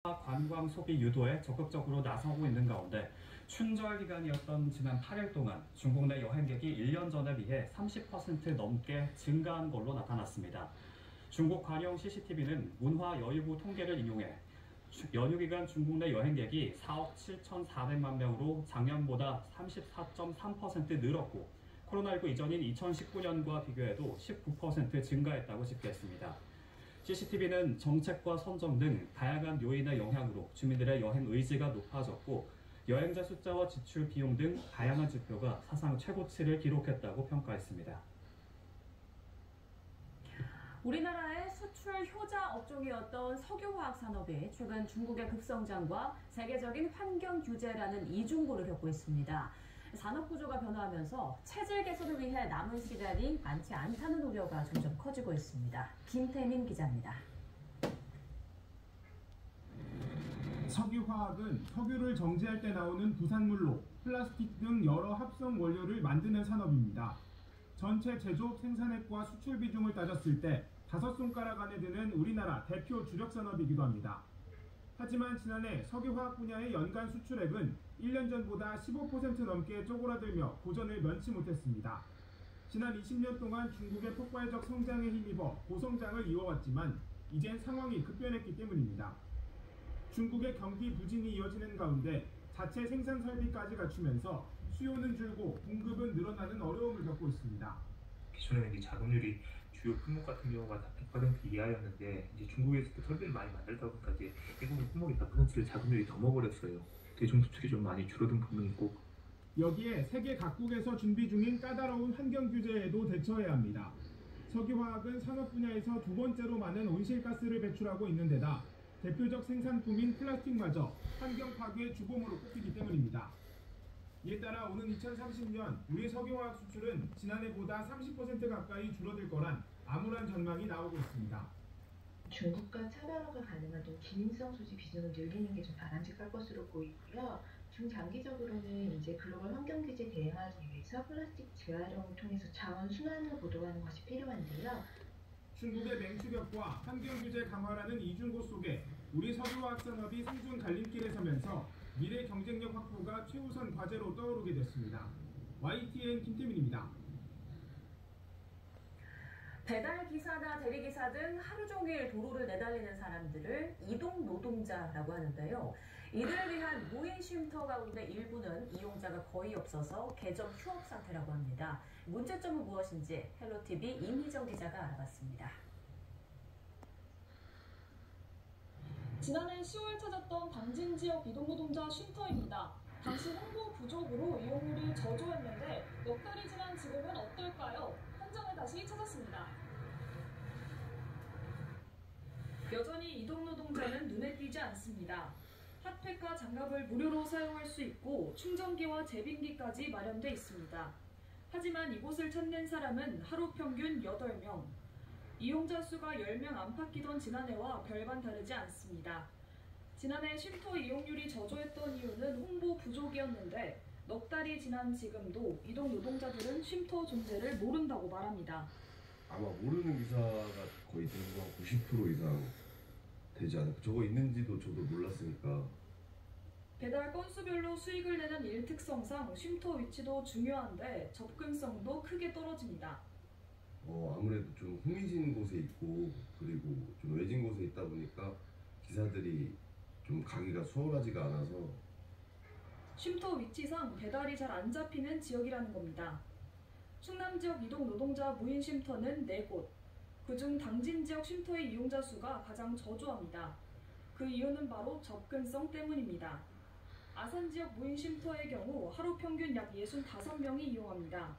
관광 소비 유도에 적극적으로 나서고 있는 가운데 춘절 기간이었던 지난 8일 동안 중국 내 여행객이 1년 전에 비해 30% 넘게 증가한 걸로 나타났습니다. 중국 관영 CCTV는 문화여유부 통계를 인용해 연휴 기간 중국 내 여행객이 4억 7,400만 명으로 작년보다 34.3% 늘었고 코로나19 이전인 2019년과 비교해도 19% 증가했다고 집계했습니다. CCTV는 정책과 선정 등 다양한 요인의 영향으로 주민들의 여행 의지가 높아졌고 여행자 숫자와 지출 비용 등 다양한 지표가 사상 최고치를 기록했다고 평가했습니다. 우리나라의 수출 효자 업종이었던 석유화학 산업이 최근 중국의 급성장과 세계적인 환경 규제라는 이중고를 겪고 있습니다. 산업 구조가 변화하면서 체질 개선을 위해 남은 시간이 많지 않다는 우려가 점점 커지고 있습니다. 김태민 기자입니다. 석유화학은 석유를 정제할 때 나오는 부산물로 플라스틱 등 여러 합성 원료를 만드는 산업입니다. 전체 제조업 생산액과 수출 비중을 따졌을 때 5손가락 안에 드는 우리나라 대표 주력 산업이기도 합니다. 하지만 지난해 석유화학 분야의 연간 수출액은 1년 전보다 15% 넘게 쪼그라들며 고전을 면치 못했습니다. 지난 20년 동안 중국의 폭발적 성장에 힘입어 고성장을 이어왔지만 이젠 상황이 급변했기 때문입니다. 중국의 경기 부진이 이어지는 가운데 자체 생산 설비까지 갖추면서 수요는 줄고 공급은 늘어나는 어려움을 겪고 있습니다. 기존에는 이제 자금률이 주요 품목 같은 경우가 다 100% 이하였는데 이제 중국에서 설비를 많이 만들다 보니까 이제 대부분 품목이 100%를 자금률이 더 먹어버렸어요. 대중 수출이 좀 많이 줄어든 부분이 있고 여기에 세계 각국에서 준비 중인 까다로운 환경 규제에도 대처해야 합니다. 석유화학은 산업 분야에서 두 번째로 많은 온실가스를 배출하고 있는 데다 대표적 생산품인 플라스틱마저 환경 파괴의 주범으로 꼽히기 때문입니다. 이에 따라 오는 2030년 우리 석유화학 수출은 지난해보다 30% 가까이 줄어들 거란 암울한 전망이 나오고 있습니다. 중국과 차별화가 가능한 또 기능성 소재 비중을 늘리는 게 좀 바람직할 것으로 보이고요. 중장기적으로는 이제 글로벌 환경 규제에 대응하기 위해서 플라스틱 재활용을 통해서 자원 순환을 보도하는 것이 필요한데요. 중국의 맹추격과 환경 규제 강화라는 이중고 속에 우리 석유화학 산업이 생존 갈림길에 서면서 미래 경쟁력 확보가 최우선 과제로 떠오르게 됐습니다. YTN 김태민입니다. 배달기사나 대리기사 등 하루 종일 도로를 내달리는 사람들을 이동노동자라고 하는데요. 이들을 위한 무인 쉼터 가운데 일부는 이용자가 거의 없어서 개점 휴업 상태라고 합니다. 문제점은 무엇인지 헬로티비 임희정 기자가 알아봤습니다. 지난해 10월 찾았던 당진 지역 이동노동자 쉼터입니다. 당시 홍보 부족으로 이용률이 저조했는데 몇 달이 지난 지금은 어떨까요? 현장을 다시 찾았습니다. 여전히 이동노동자는 눈에 띄지 않습니다. 핫팩과 장갑을 무료로 사용할 수 있고 충전기와 제빙기까지 마련돼 있습니다. 하지만 이곳을 찾는 사람은 하루 평균 8명. 이용자 수가 10명 안팎이던 지난해와 별반 다르지 않습니다. 지난해 쉼터 이용률이 저조했던 이유는 홍보 부족이었는데 넉 달이 지난 지금도 이동 노동자들은 쉼터 존재를 모른다고 말합니다. 아마 모르는 기사가 거의 대부분 90% 이상 되지 않을까. 저거 있는지도 저도 몰랐으니까. 배달 건수별로 수익을 내는 일 특성상 쉼터 위치도 중요한데 접근성도 크게 떨어집니다. 아무래도 좀 흥미진 곳에 있고 그리고 좀 외진 곳에 있다 보니까 기사들이 좀 가기가 수월하지가 않아서 쉼터 위치상 배달이 잘 안 잡히는 지역이라는 겁니다. 충남 지역 이동 노동자 무인 쉼터는 4곳. 그중 당진 지역 쉼터의 이용자 수가 가장 저조합니다. 그 이유는 바로 접근성 때문입니다. 아산 지역 무인 쉼터의 경우 하루 평균 약 65명이 이용합니다.